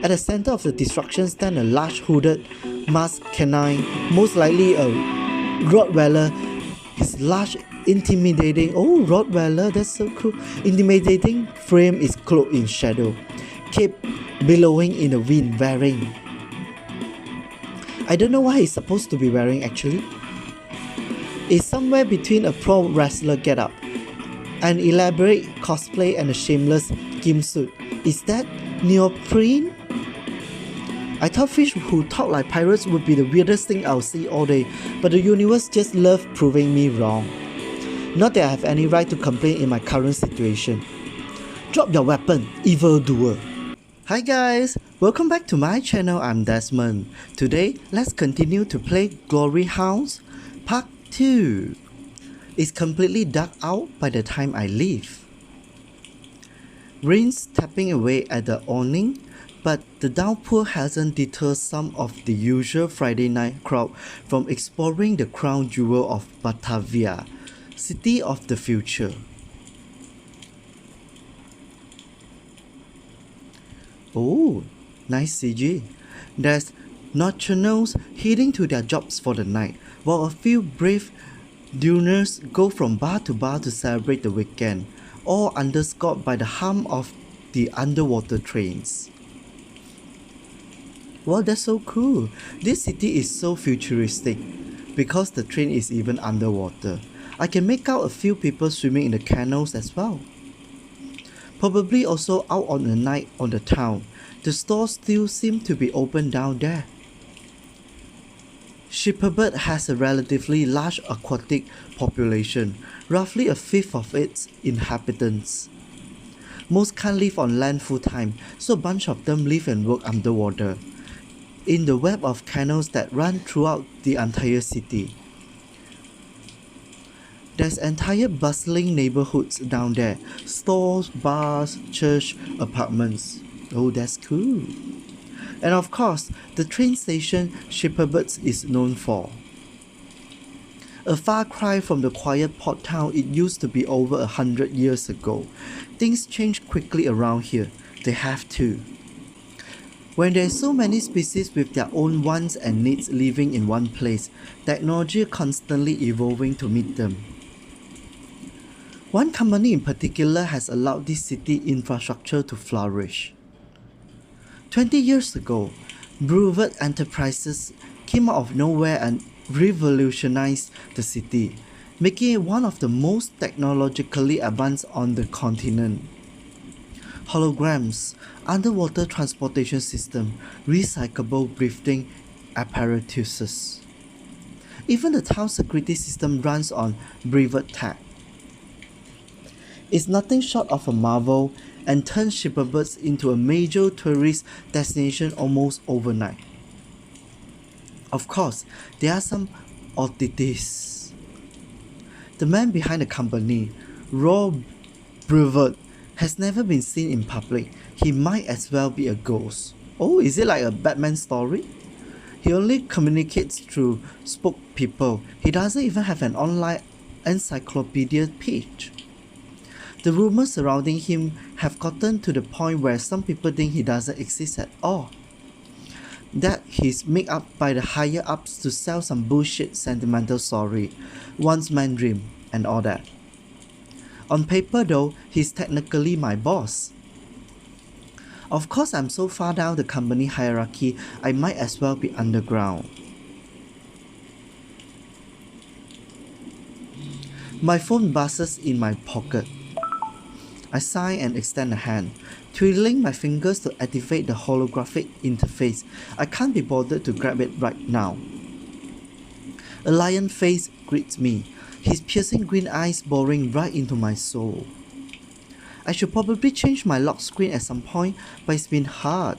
At the center of the destruction stands a large hooded masked canine, most likely a Rottweiler. His large, intimidating, oh Rottweiler, that's so cool, intimidating frame is cloaked in shadow, kept billowing in the wind, wearing, I don't know what he's supposed to be wearing actually. It's somewhere between a pro wrestler getup, an elaborate cosplay and a shameless gimp suit. Is that neoprene? I thought fish who talk like pirates would be the weirdest thing I'll see all day, but the universe just loves proving me wrong. Not that I have any right to complain in my current situation. Drop your weapon, evildoer. Hi guys, welcome back to my channel. I'm Desmond. Today, let's continue to play Glory Hounds Part 2. It's completely dark out by the time I leave. Rain's tapping away at the awning, but the downpour hasn't deterred some of the usual Friday night crowd from exploring the crown jewel of Batavia, city of the future. Oh, nice CG. There's nocturnals heading to their jobs for the night, while a few brave duners go from bar to celebrate the weekend, all underscored by the hum of the underwater trains. Wow, that's so cool. This city is so futuristic because the train is even underwater. I can make out a few people swimming in the canals as well. Probably also out on the night on the town. The stores still seem to be open down there. Schippersburg has a relatively large aquatic population, roughly a fifth of its inhabitants. Most can't live on land full time, so a bunch of them live and work underwater, in the web of canals that run throughout the entire city. There's entire bustling neighborhoods down there, stores, bars, church, apartments. Oh, that's cool. And of course, the train station Schippersburg is known for. A far cry from the quiet port town it used to be over 100 years ago. Things change quickly around here. They have to. When there's so many species with their own wants and needs living in one place, technology constantly evolving to meet them. One company in particular has allowed this city infrastructure to flourish. 20 years ago, Rooij Enterprises came out of nowhere and revolutionized the city, making it one of the most technologically advanced on the continent. Holograms, underwater transportation system, recyclable breathing apparatuses. Even the town security system runs on breathed tech. It's nothing short of a marvel and turns Schippersburg into a major tourist destination almost overnight. Of course, there are some oddities. The man behind the company, Rooij, has never been seen in public. He might as well be a ghost. Oh, is it like a Batman story? He only communicates through spokespeople. He doesn't even have an online encyclopedia page. The rumors surrounding him have gotten to the point where some people think he doesn't exist at all. That he's made up by the higher ups to sell some bullshit sentimental story, once man dream, and all that. On paper though, he's technically my boss. Of course, I'm so far down the company hierarchy, I might as well be underground. My phone buzzes in my pocket. I sigh and extend a hand, twiddling my fingers to activate the holographic interface. I can't be bothered to grab it right now. A lion face greets me, his piercing green eyes boring right into my soul. I should probably change my lock screen at some point, but it's been hard.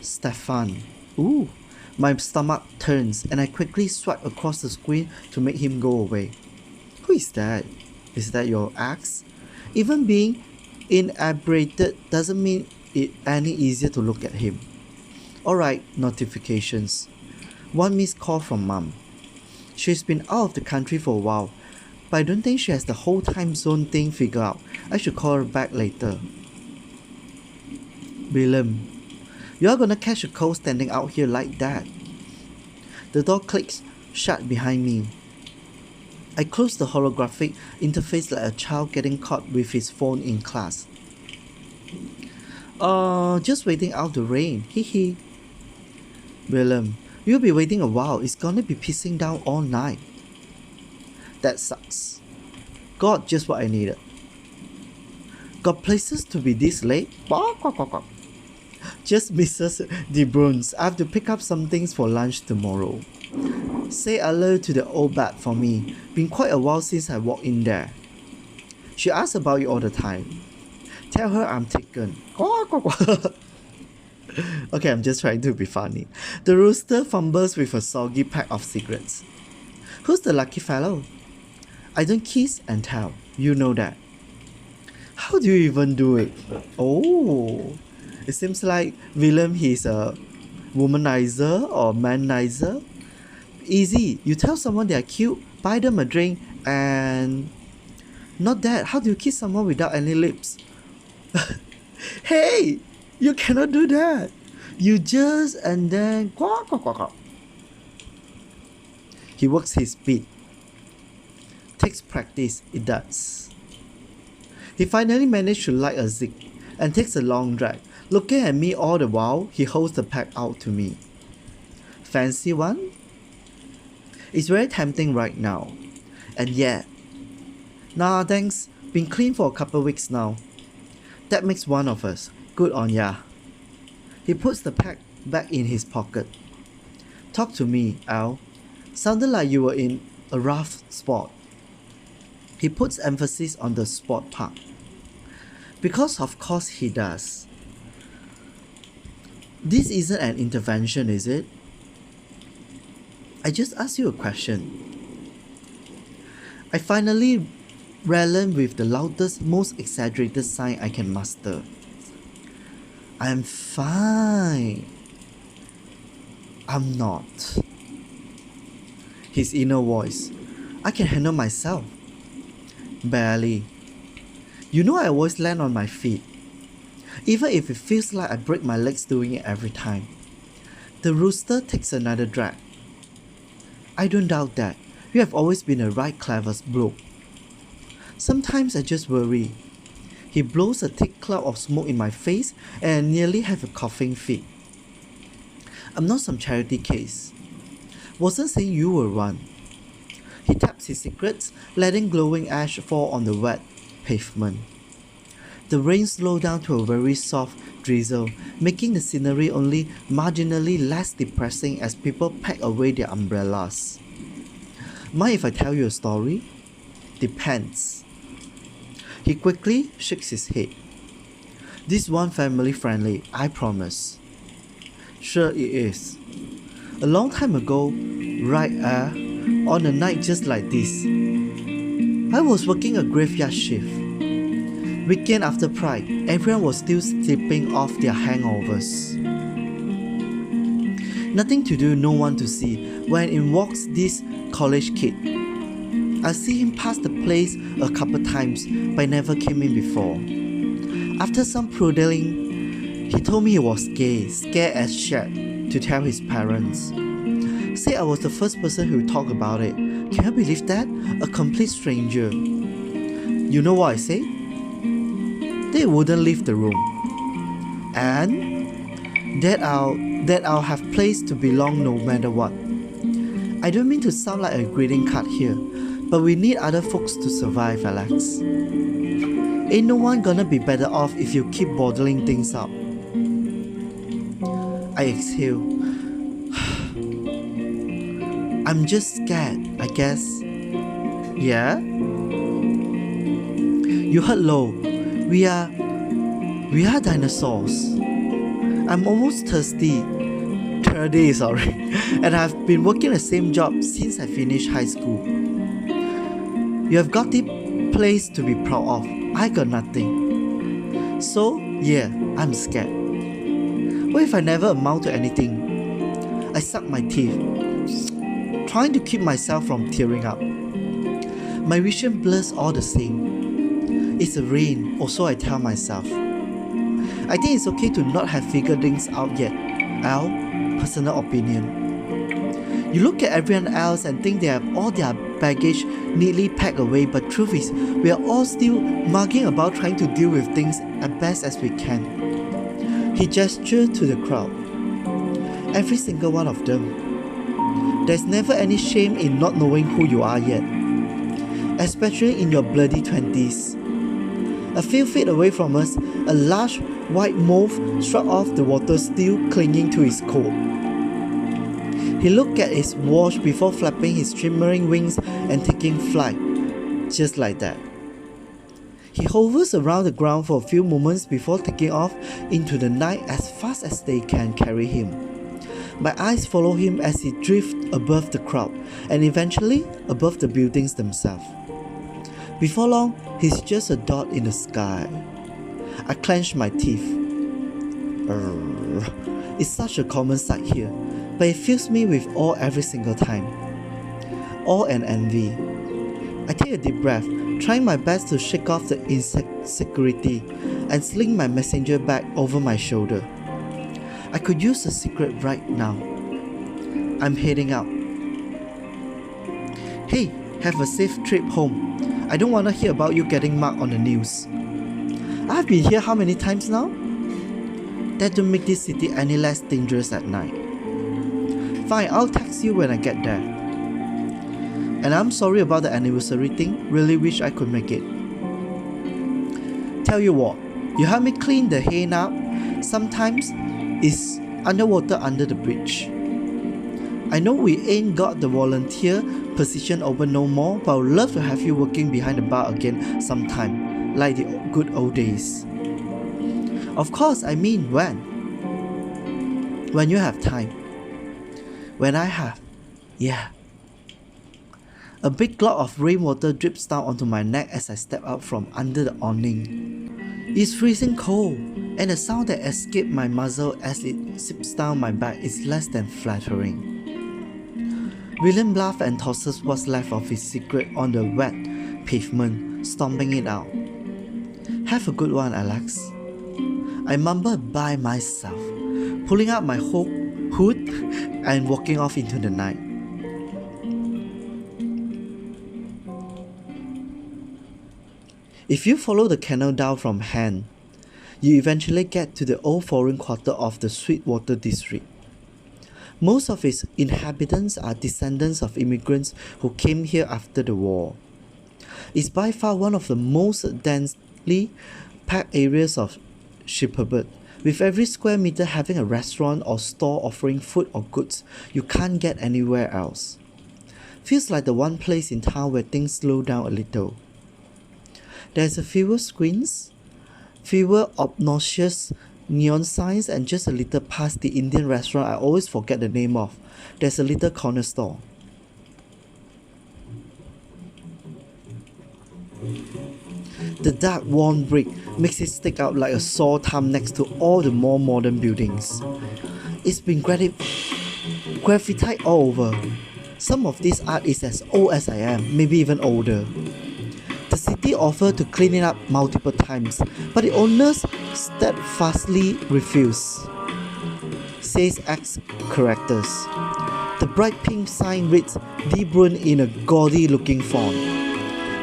Stefan. Ooh, my stomach turns and I quickly swipe across the screen to make him go away. Who is that? Is that your ex? Even being inebriated doesn't mean it any easier to look at him. Alright, notifications. One missed call from mom. She's been out of the country for a while, but I don't think she has the whole time zone thing figured out. I should call her back later. Willem. You're gonna catch a cold standing out here like that. The door clicks shut behind me. I close the holographic interface like a child getting caught with his phone in class. Just waiting out the rain, hee. Willem, you'll be waiting a while, it's gonna be pissing down all night. That sucks. God, just what I needed. Got places to be this late? Just Mrs. De Bruns, I have to pick up some things for lunch tomorrow. Say hello to the old bat for me. Been quite a while since I walked in there. She asks about you all the time. Tell her I'm taken. Okay, I'm just trying to be funny. The rooster fumbles with a soggy pack of cigarettes. Who's the lucky fellow? I don't kiss and tell. You know that. How do you even do it? Oh, it seems like Willem, he's a womanizer or manizer. Easy. You tell someone they are cute, buy them a drink, and... Not that. How do you kiss someone without any lips? Hey! You cannot do that. You just and then... He works his beat. Takes practice, it does. He finally managed to light a zig and takes a long drag. Looking at me all the while, he holds the pack out to me. Fancy one? It's very tempting right now. And yeah. Nah, thanks. Been clean for a couple weeks now. That makes one of us. Good on ya. He puts the pack back in his pocket. Talk to me, Al. Sounded like you were in a rough spot. He puts emphasis on the sport part. Because of course he does. This isn't an intervention, is it? I just asked you a question. I finally rallied with the loudest, most exaggerated sign I can muster. I'm fine. I'm not. His inner voice. I can handle myself. Barely. You know I always land on my feet. Even if it feels like I break my legs doing it every time. The rooster takes another drag. I don't doubt that. You have always been a right clever bloke. Sometimes I just worry. He blows a thick cloud of smoke in my face and I nearly have a coughing fit. I'm not some charity case. Wasn't saying you were one. He taps his cigarettes, letting glowing ash fall on the wet pavement. The rain slowed down to a very soft drizzle, making the scenery only marginally less depressing as people pack away their umbrellas. Mind if I tell you a story? Depends. He quickly shakes his head. This one family friendly, I promise. Sure it is. A long time ago, right on a night just like this, I was working a graveyard shift. Weekend after Pride, everyone was still sleeping off their hangovers. Nothing to do, no one to see, when in walks this college kid. I see him pass the place a couple times, but never came in before. After some prodding, he told me he was gay, scared as shit to tell his parents. Said I was the first person who talked about it. Can you believe that? A complete stranger. You know what I say? They wouldn't leave the room. And that I'll have place to belong no matter what. I don't mean to sound like a greeting card here, but we need other folks to survive, Alex. Ain't no one gonna be better off if you keep bottling things up. I exhale. I'm just scared, I guess. Yeah? You heard low. We are dinosaurs. I'm almost thirsty, and I've been working the same job since I finished high school. You have got the place to be proud of. I got nothing. So, yeah, I'm scared. What if I never amount to anything? I suck my teeth, trying to keep myself from tearing up. My vision blurs all the same. It's a rain, or so I tell myself. I think it's okay to not have figured things out yet. Al, personal opinion. You look at everyone else and think they have all their baggage neatly packed away, but truth is, we are all still mugging about trying to deal with things as best as we can. He gestured to the crowd. Every single one of them. There's never any shame in not knowing who you are yet, especially in your bloody 20s. A few feet away from us, a large white moth struck off the water, still clinging to his coat. He looked at his watch before flapping his shimmering wings and taking flight, just like that. He hovers around the ground for a few moments before taking off into the night as fast as they can carry him. My eyes follow him as he drifts above the crowd and eventually above the buildings themselves. Before long, he's just a dot in the sky. I clench my teeth. It's such a common sight here, but it fills me with awe every single time. Awe and envy. I take a deep breath, trying my best to shake off the insecurity and sling my messenger bag over my shoulder. I could use a secret right now. I'm heading out. Hey, have a safe trip home. I don't want to hear about you getting marked on the news. I've been here how many times now? That don't make this city any less dangerous at night. Fine, I'll text you when I get there. And I'm sorry about the anniversary thing, really wish I could make it. Tell you what, you help me clean the hay now. Sometimes it's underwater under the bridge. I know we ain't got the volunteer position open no more, but I would love to have you working behind the bar again sometime, like the good old days. Of course, I mean when. When you have time. When I have. Yeah. A big glop of rainwater drips down onto my neck as I step out from under the awning. It's freezing cold, and the sound that escapes my muzzle as it sips down my back is less than flattering. William laughed and tosses what's left of his cigarette on the wet pavement, stomping it out. Have a good one, Alex. I mumbled by myself, pulling out my hood and walking off into the night. If you follow the canal down from Han, you eventually get to the old foreign quarter of the Sweetwater district. Most of its inhabitants are descendants of immigrants who came here after the war. It's by far one of the most densely packed areas of Schippersburg, with every square meter having a restaurant or store offering food or goods you can't get anywhere else. Feels like the one place in town where things slow down a little. There's fewer screens, fewer obnoxious neon signs, and just a little past the Indian restaurant I always forget the name of, there's a little corner store. The dark worn brick makes it stick out like a sore thumb next to all the more modern buildings. It's been graffitied all over. Some of this art is as old as I am, maybe even older. The city offered to clean it up multiple times, but the owners steadfastly refused. Says X characters. The bright pink sign reads "Die Brunnen" in a gaudy looking font.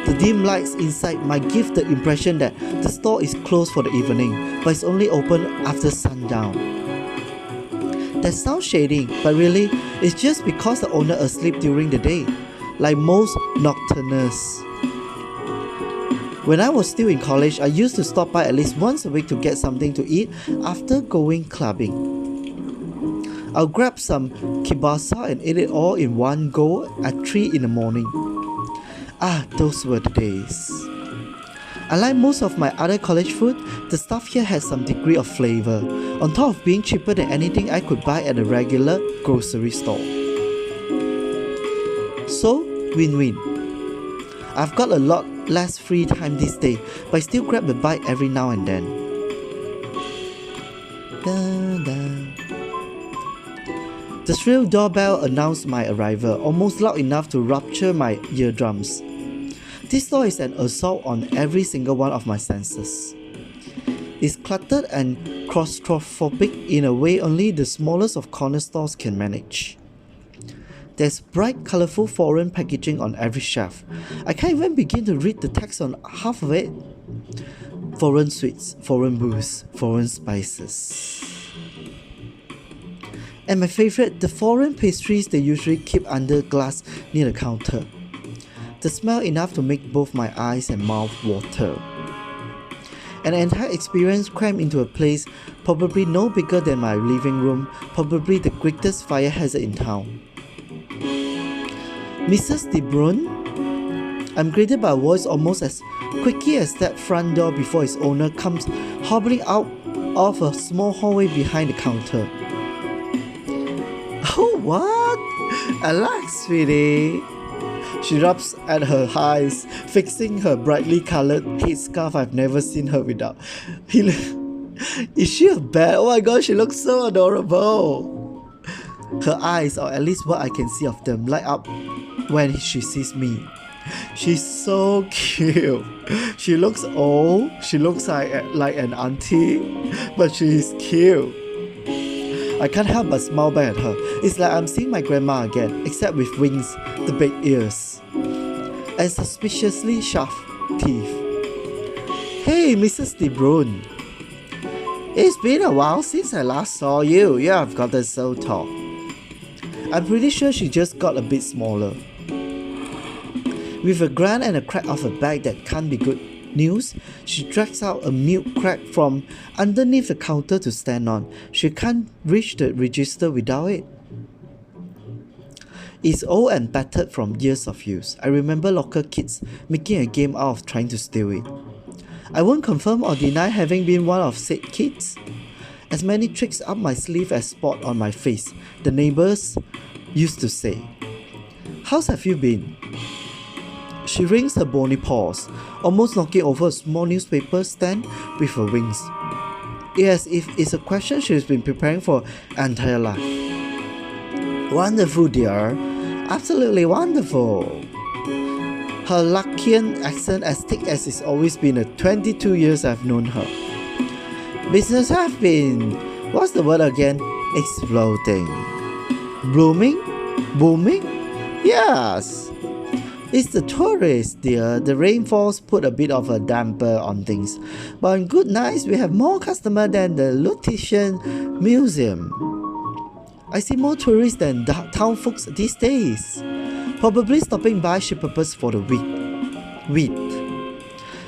The dim lights inside might give the impression that the store is closed for the evening, but it's only open after sundown. That sounds shady, but really, it's just because the owner is asleep during the day, like most nocturnals. When I was still in college, I used to stop by at least once a week to get something to eat after going clubbing. I'll grab some kielbasa and eat it all in one go at 3 in the morning. Ah, those were the days. Unlike most of my other college food, the stuff here has some degree of flavor, on top of being cheaper than anything I could buy at a regular grocery store. So, win-win. I've got a lot less free time this day, but I still grab a bite every now and then. The shrill doorbell announced my arrival, almost loud enough to rupture my eardrums. This store is an assault on every single one of my senses. It's cluttered and claustrophobic in a way only the smallest of corner stores can manage. There's bright, colorful foreign packaging on every shelf. I can't even begin to read the text on half of it. Foreign sweets, foreign booze, foreign spices. And my favorite, the foreign pastries they usually keep under glass near the counter. The smell enough to make both my eyes and mouth water. An entire experience crammed into a place probably no bigger than my living room, probably the greatest fire hazard in town. Mrs. De Bruyne? I'm greeted by a voice almost as quickly as that front door before its owner comes hobbling out of a small hallway behind the counter. Oh, what? Alex, sweetie. She rubs at her eyes, fixing her brightly colored headscarf. I've never seen her without. Is she a bear? Oh my god, she looks so adorable. Her eyes, or at least what I can see of them, light up when she sees me. She's so cute. She looks old. She looks like an auntie, but she's cute. I can't help but smile back at her. It's like I'm seeing my grandma again, except with wings, the big ears, and suspiciously sharp teeth. Hey, Mrs. De Bruyne. It's been a while since I last saw you. You have gotten so tall. I'm pretty sure she just got a bit smaller. With a grunt and a crack of a bag that can't be good news, she drags out a milk crate from underneath the counter to stand on. She can't reach the register without it. It's old and battered from years of use. I remember local kids making a game out of trying to steal it. I won't confirm or deny having been one of said kids. As many tricks up my sleeve as spot on my face, the neighbors used to say. How's have you been? She wrings her bony paws, almost knocking over a small newspaper stand with her wings. As if it's a question she's been preparing for her entire life. Wonderful, dear. Absolutely wonderful. Her Luckian accent as thick as it's always been the 22 years I've known her. Business have been, what's the word again? Exploding. Blooming? Booming? Yes. It's the tourists, dear. The rainfalls put a bit of a damper on things. But on good nights, we have more customers than the Lutetia Museum. I see more tourists than town folks these days. Probably stopping by Schippersburg for the week.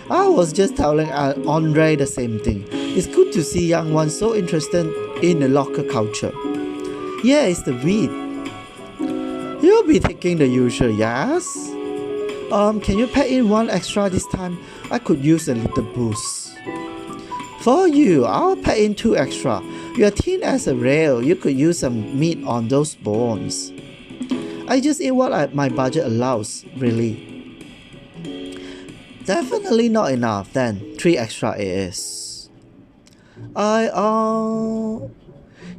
I was just telling Andre the same thing. It's good to see young ones so interested in the local culture. Yeah, it's the wheat. You'll be taking the usual, yes? Can you pack in one extra this time? I could use a little boost. For you, I'll pack in 2 extra. You're thin as a rail. You could use some meat on those bones. I just eat what my budget allows, really. Definitely not enough, then 3 extra it is.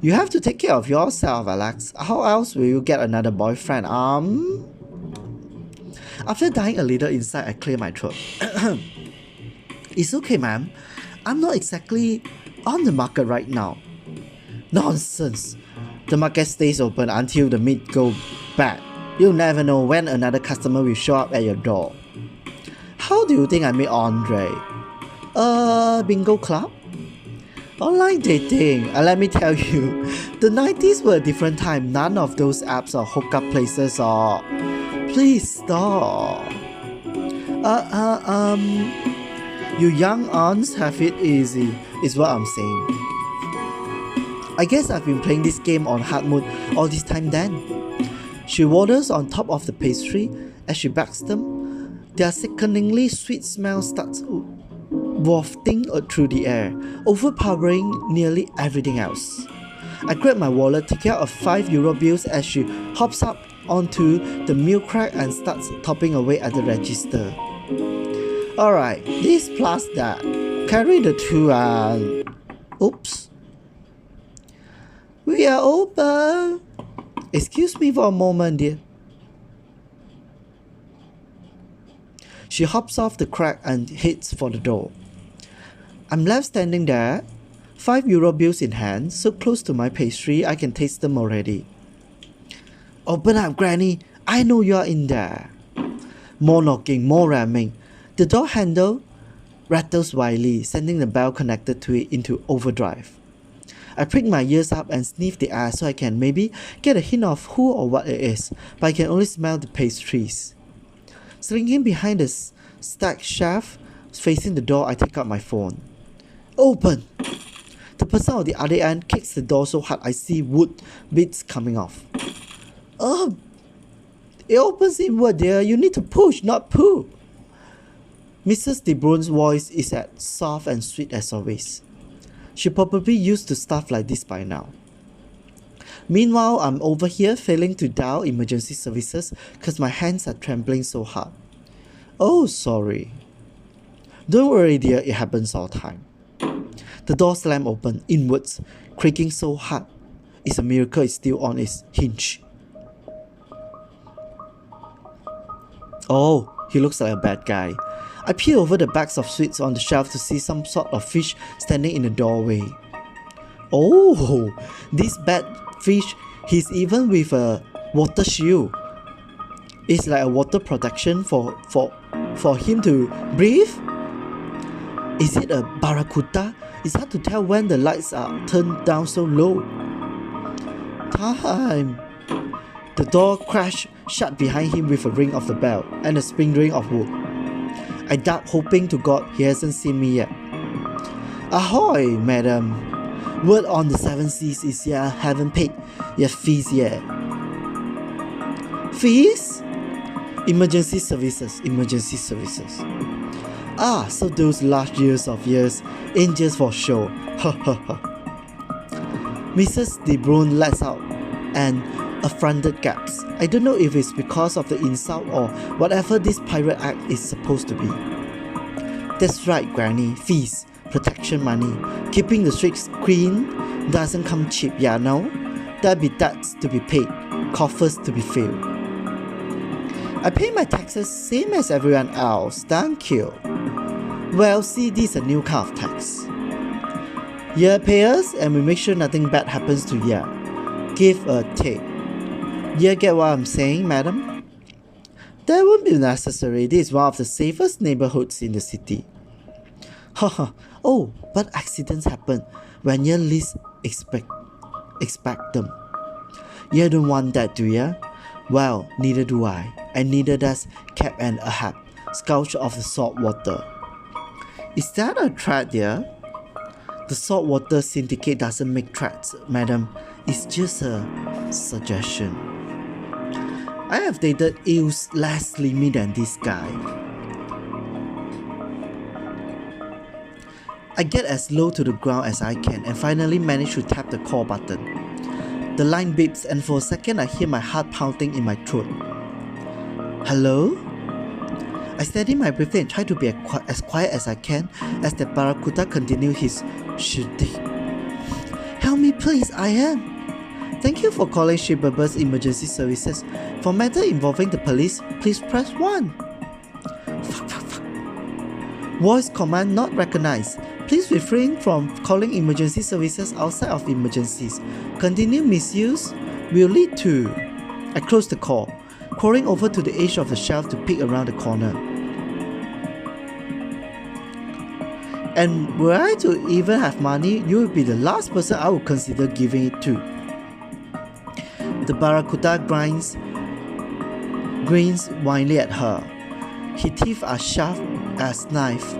You have to take care of yourself, Alex. How else will you get another boyfriend? After dying a little inside, I clear my throat. It's okay, ma'am. I'm not exactly on the market right now. Nonsense. The market stays open until the meat goes bad. You'll never know when another customer will show up at your door. How do you think I met Andre? Bingo club? Online dating. Let me tell you, the 90s were a different time. None of those apps or hookup places or... Please stop. You young aunts have it easy, is what I'm saying. I guess I've been playing this game on hard mode all this time then. She waddles on top of the pastry as she backs them. Their sickeningly sweet smell starts wafting through the air, overpowering nearly everything else. I grab my wallet, take out a €5 bills as she hops up onto the milk crate and starts topping away at the register. Alright, this plus that. Carry the 2 and... Oops. We are open. Excuse me for a moment, dear. She hops off the crack and heads for the door. I'm left standing there, €5 bills in hand, so close to my pastry I can taste them already. Open up, Granny. I know you're in there. More knocking, more ramming. The door handle rattles wildly, sending the bell connected to it into overdrive. I prick my ears up and sniff the air so I can maybe get a hint of who or what it is, but I can only smell the pastries. Slinking behind the stacked shelf facing the door, I take out my phone. Open! The person on the other end kicks the door so hard I see wood bits coming off. It opens inward, dear. You need to push, not pull. Mrs. De Bruyn's voice is as soft and sweet as always. She probably used to stuff like this by now. Meanwhile, I'm over here failing to dial emergency services because my hands are trembling so hard. Oh, sorry. Don't worry, dear, it happens all the time. The door slammed open, inwards, creaking so hard. It's a miracle it's still on its hinge. Oh, he looks like a bad guy. I peer over the bags of sweets on the shelf to see some sort of fish standing in the doorway. Oh, this bad fish, he's even with a water shield. It's like a water protection for him to breathe. Is it a barracuda? It's hard to tell when the lights are turned down so low. Time. The door crashed shut behind him with a ring of the bell and a splintering of wood. I duck, hoping to God he hasn't seen me yet. Ahoy, madam. Word on the 7 seas is you haven't paid your fees yet. Fees? Emergency services. Ah, so those last years, ain't just for show. Mrs. De Bruyn lets out an affronted gasp. I don't know if it's because of the insult or whatever this pirate act is supposed to be. That's right, Granny. Fees, protection money, keeping the streets clean doesn't come cheap, yeah, no? There'll be debts to be paid, coffers to be filled. I pay my taxes same as everyone else, thank you. Well, see, this is a new kind of tax. You pay us and we make sure nothing bad happens to you. Give or take. You get what I'm saying, madam? That won't be necessary. This is one of the safest neighborhoods in the city. Haha. Oh, but accidents happen when you least expect them. You don't want that, do you? Well, neither do I. And neither does Cap and Ahab, scourge of the salt water. Is that a threat, dear? The saltwater syndicate doesn't make threats, madam. It's just a suggestion. I have dated eels less slimy than this guy. I get as low to the ground as I can and finally manage to tap the call button. The line beeps and for a second I hear my heart pounding in my throat. Hello? I steady my breathing and try to be as quiet as I can as the barracuda continues his shooting. Help me please, I am. Thank you for calling Schippersburg Emergency Services. For matter involving the police, please press 1. Fuck. Voice command not recognized. Please refrain from calling emergency services outside of emergencies. Continued misuse will lead to... I close the call, crawling over to the edge of the shelf to peek around the corner. And were I to even have money, you would be the last person I would consider giving it to. The barracuda grins wildly at her. His teeth are sharp as knife.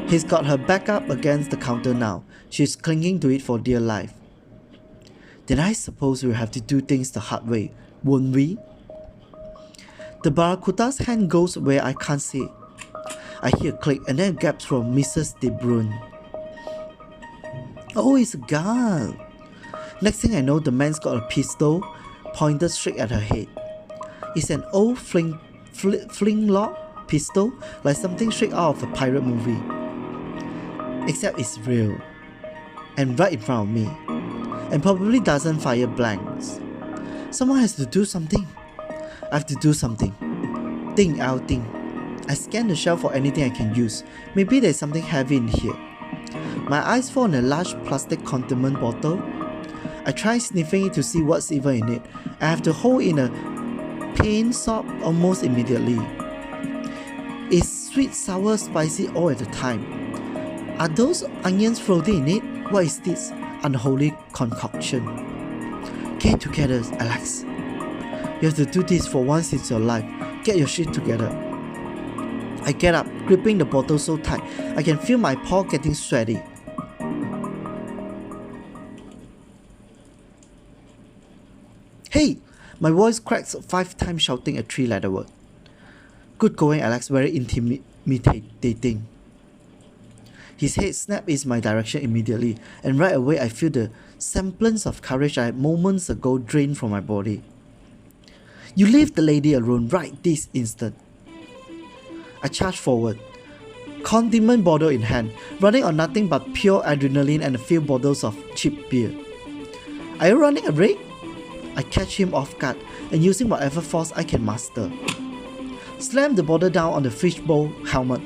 He's got her back up against the counter now. She's clinging to it for dear life. Then I suppose we'll have to do things the hard way, won't we? The barracuda's hand goes where I can't see it. I hear a click and then a gasp from Mrs. De Bruyn. Oh, it's a gun! Next thing I know, the man's got a pistol pointed straight at her head. It's an old flintlock pistol, like something straight out of a pirate movie. Except it's real, and right in front of me, and probably doesn't fire blanks. Someone has to do something. I have to do something. Think, I'll think. I scan the shelf for anything I can use. Maybe there's something heavy in here. My eyes fall on a large plastic condiment bottle. I try sniffing it to see what's even in it. I have to hold in a pain sob almost immediately. It's sweet, sour, spicy all at a time. Are those onions floating in it? What is this unholy concoction? Get together, Alex. You have to do this for once in your life. Get your shit together. I get up, gripping the bottle so tight, I can feel my paw getting sweaty. Hey! My voice cracks 5 times shouting a 3-letter word. Good going, Alex, very intimidating. His head snapped in my direction immediately, and right away I feel the semblance of courage I had moments ago drained from my body. You leave the lady alone right this instant. I charged forward, condiment bottle in hand, running on nothing but pure adrenaline and a few bottles of cheap beer. Are you running a raid? I catch him off guard and using whatever force I can master. Slam the bottle down on the fishbowl helmet.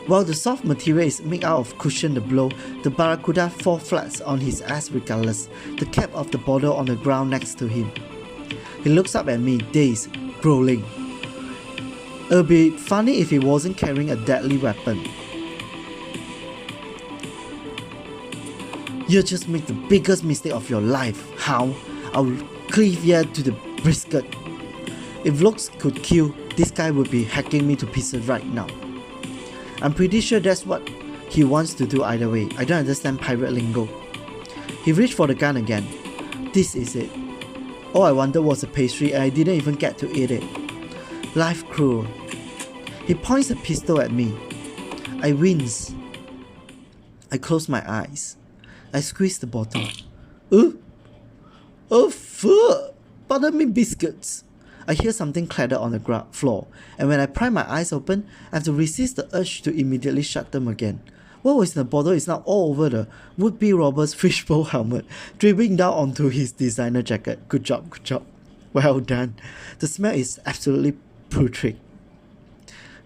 While the soft material is made out of cushion the blow, the barracuda falls flat on his ass regardless, the cap of the bottle on the ground next to him. He looks up at me, dazed, growling. It would be funny if he wasn't carrying a deadly weapon. You just made the biggest mistake of your life, Hound. I'll cleave you to the brisket. If looks could kill, this guy would be hacking me to pieces right now. I'm pretty sure that's what he wants to do either way. I don't understand pirate lingo. He reached for the gun again. This is it. All I wanted was a pastry and I didn't even get to eat it. Life cruel. He points a pistol at me. I wince. I close my eyes. I squeeze the bottle. Oh fuck! Pardon me, biscuits. I hear something clatter on the floor, and when I pry my eyes open, I have to resist the urge to immediately shut them again. What was in the bottle is now all over the would-be robber's fishbowl helmet, dripping down onto his designer jacket. Good job, good job. Well done. The smell is absolutely putrid.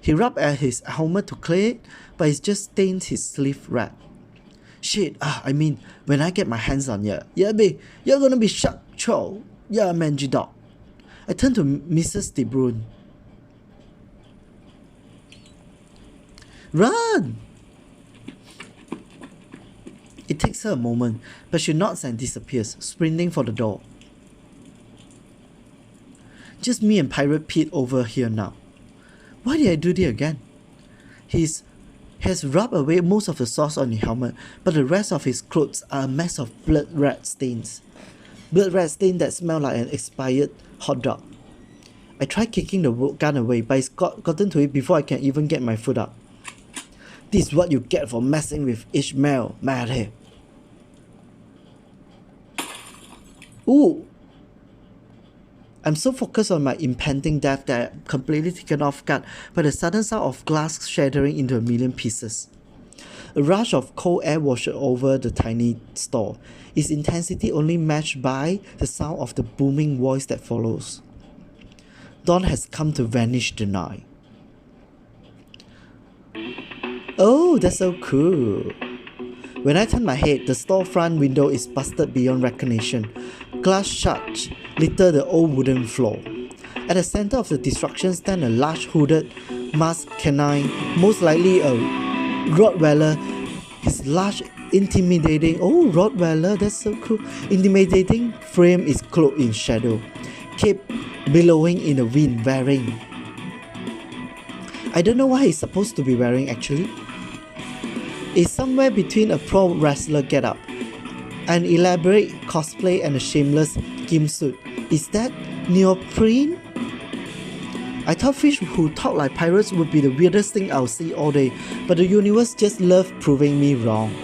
He rubbed at his helmet to clear it, but it just stains his sleeve red. Shit, I mean, when I get my hands on you, you're gonna be shot, Cho. You're a mangy dog. I turned to Mrs. De Bruyn. Run! It takes her a moment, but she nods and disappears, sprinting for the door. Just me and Pirate Pete over here now. Why did I do this again? He has rubbed away most of the sauce on his helmet, but the rest of his clothes are a mess of blood red stains. Blood red stains that smell like an expired hot dog. I tried kicking the gun away, but it's gotten to it before I can even get my foot up. This is what you get for messing with Ishmael, madhead. Ooh! I'm so focused on my impending death that I'm completely taken off guard by the sudden sound of glass shattering into a million pieces. A rush of cold air washed over the tiny store, its intensity only matched by the sound of the booming voice that follows. Dawn has come to vanish the night. Oh, that's so cool. When I turn my head, the storefront window is busted beyond recognition. Glass shards litter the old wooden floor. At the center of the destruction stands a large hooded, masked canine, most likely a Rottweiler. His large, intimidating, Rottweiler, that's so cool, intimidating frame is cloaked in shadow, cape billowing in the wind, wearing. I don't know what he's supposed to be wearing actually. It's somewhere between a pro wrestler getup, an elaborate cosplay and a shameless gimp suit. Is that neoprene? I thought fish who talk like pirates would be the weirdest thing I'll see all day, but the universe just loves proving me wrong.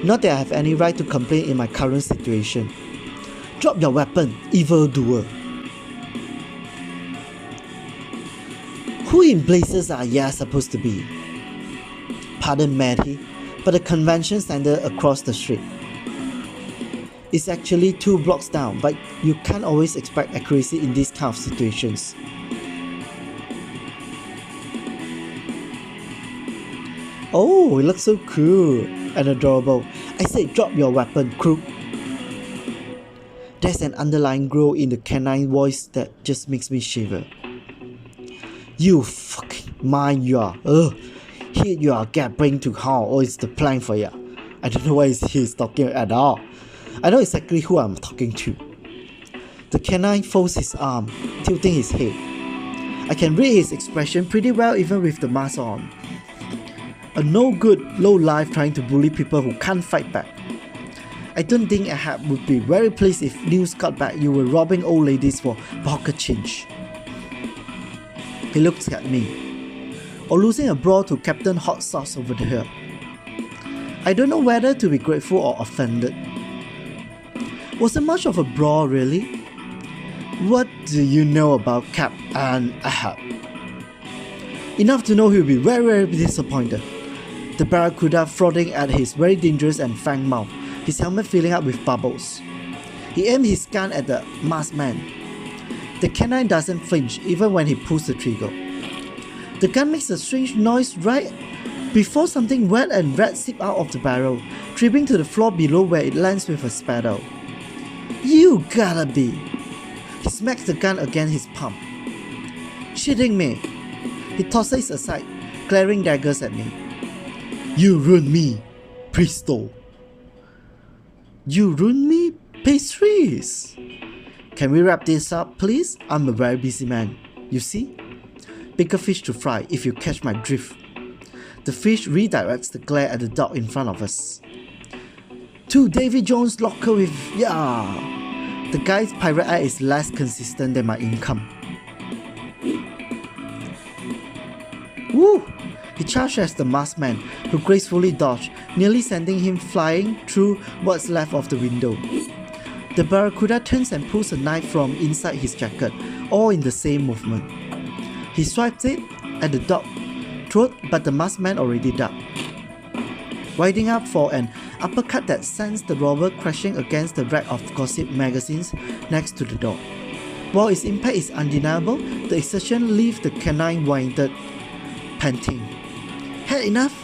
Not that I have any right to complain in my current situation. Drop your weapon, evildoer. Who in blazes are ya supposed to be? Pardon Matty, but the convention center across the street. It's actually 2 blocks down, but you can't always expect accuracy in these kind of situations. Oh, it looks so cool and adorable. I say drop your weapon, crook. There's an underlying growl in the canine voice that just makes me shiver. You fucking mind your, here you are gabbing to how, or it's the plan for ya. I don't know why he's talking at all. I know exactly who I'm talking to. The canine folds his arm, tilting his head. I can read his expression pretty well even with the mask on. A no-good, low-life trying to bully people who can't fight back. I don't think Ahab would be very pleased if news got back you were robbing old ladies for pocket change. He looks at me. Or losing a brawl to Captain Hot Sauce over here. I don't know whether to be grateful or offended. Wasn't much of a brawl really. What do you know about Cap and Ahab? Enough to know he'll be very disappointed. The barracuda frothing at his very dangerous and fang mouth, his helmet filling up with bubbles. He aimed his gun at the masked man. The canine doesn't flinch even when he pulls the trigger. The gun makes a strange noise right before something wet and red seep out of the barrel, tripping to the floor below where it lands with a spatter. You gotta be! He smacks the gun against his palm. Shitting me! He tosses it aside, glaring daggers at me. You ruined me, Presto! You ruined me, pastries! Can we wrap this up, please? I'm a very busy man, you see? Bigger fish to fry if you catch my drift. The fish redirects the glare at the dog in front of us. To Davy Jones' locker with yeah! The guy's pirate eye is less consistent than my income. Woo! He charged at the masked man, who gracefully dodged, nearly sending him flying through what's left of the window. The barracuda turns and pulls a knife from inside his jacket, all in the same movement. He swipes it at the dog's throat, but the masked man already ducked, winding up for an uppercut that sends the robber crashing against the rack of gossip magazines next to the door. While its impact is undeniable, the exertion leaves the canine winded, panting. Had enough?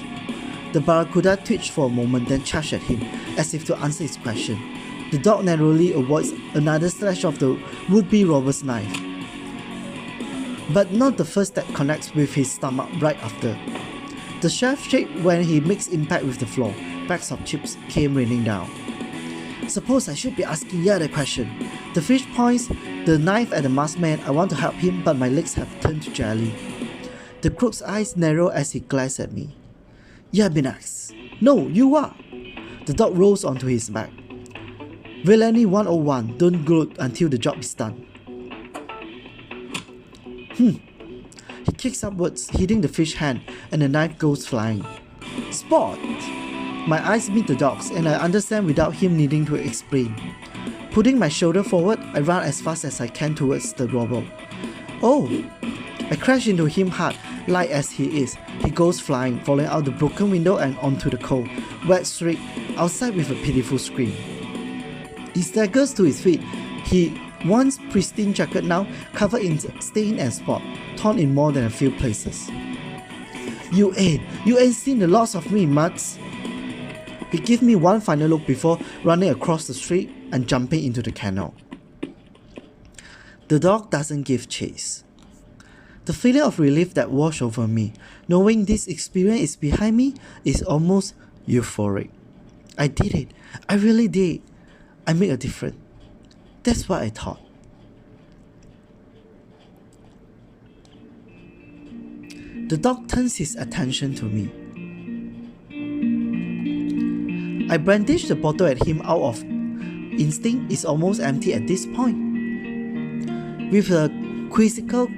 The barracuda twitched for a moment, then charged at him, as if to answer his question. The dog narrowly avoids another slash of the would-be robber's knife, but not the first that connects with his stomach right after. The shaft shakes when he makes impact with the floor. Bags of chips came raining down. Suppose I should be asking you the question. The fish points the knife at the masked man. I want to help him, but my legs have turned to jelly. The crook's eyes narrow as he glares at me. Yeah, Binax. No, you are. The dog rolls onto his back. Villainy 101, don't gloat until the job is done. He kicks upwards, hitting the fish hand, and the knife goes flying. Spot! My eyes meet the dog's, and I understand without him needing to explain. Putting my shoulder forward, I run as fast as I can towards the robber. Oh! I crash into him hard, light as he is. He goes flying, falling out the broken window and onto the cold, wet street outside with a pitiful scream. He staggers to his feet. He once pristine jacket now covered in stain and spot, torn in more than a few places. You ain't seen the loss of me, Mutz. He gives me one final look before running across the street and jumping into the canal. The dog doesn't give chase. The feeling of relief that washed over me, knowing this experience is behind me, is almost euphoric. I did it. I really did. I made a difference. That's what I thought. The dog turns his attention to me. I brandish the bottle at him out of instinct. It's almost empty at this point. With a quizzical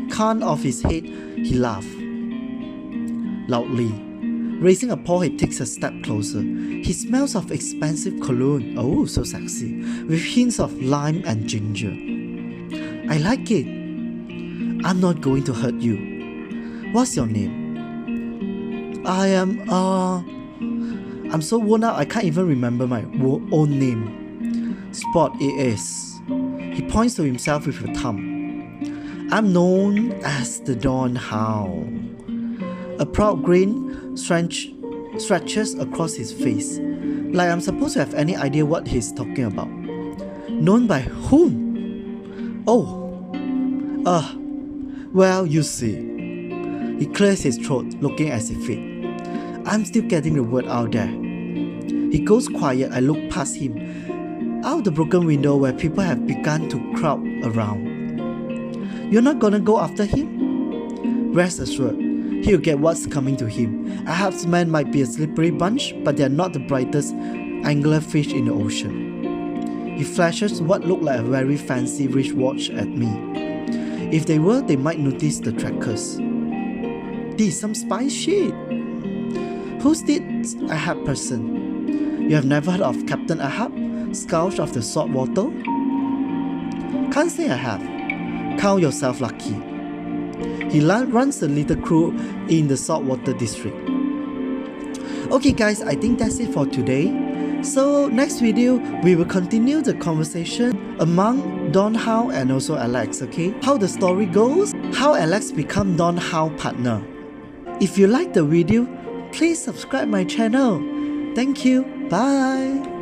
cant of his head, he laughs loudly. Raising a paw, he takes a step closer. He smells of expensive cologne, oh so sexy, with hints of lime and ginger. I like it. I'm not going to hurt you. What's your name? I'm so worn out I can't even remember my own name. Spot it is. He points to himself with a thumb. I'm known as the Dawn Hound. A proud grin stretches across his face, like I'm supposed to have any idea what he's talking about. Known by whom? Oh, well, you see. He clears his throat, looking as if it. I'm still getting the word out there. He goes quiet. I look past him, out the broken window where people have begun to crowd around. You're not gonna go after him? Rest assured, he'll get what's coming to him. Ahab's men might be a slippery bunch, but they're not the brightest anglerfish in the ocean. He flashes what looked like a very fancy wristwatch at me. If they were, they might notice the trackers. This is some spy shit. Who's this Ahab person? You have never heard of Captain Ahab, Scourge of the Saltwater? Can't say I have. Count yourself lucky. He runs a little crew in the saltwater district. Okay guys, I think that's it for today. So next video, we will continue the conversation among Dawn Hound and also Alex, okay? How the story goes, how Alex become Dawn Hound partner. If you like the video, please subscribe my channel. Thank you, bye!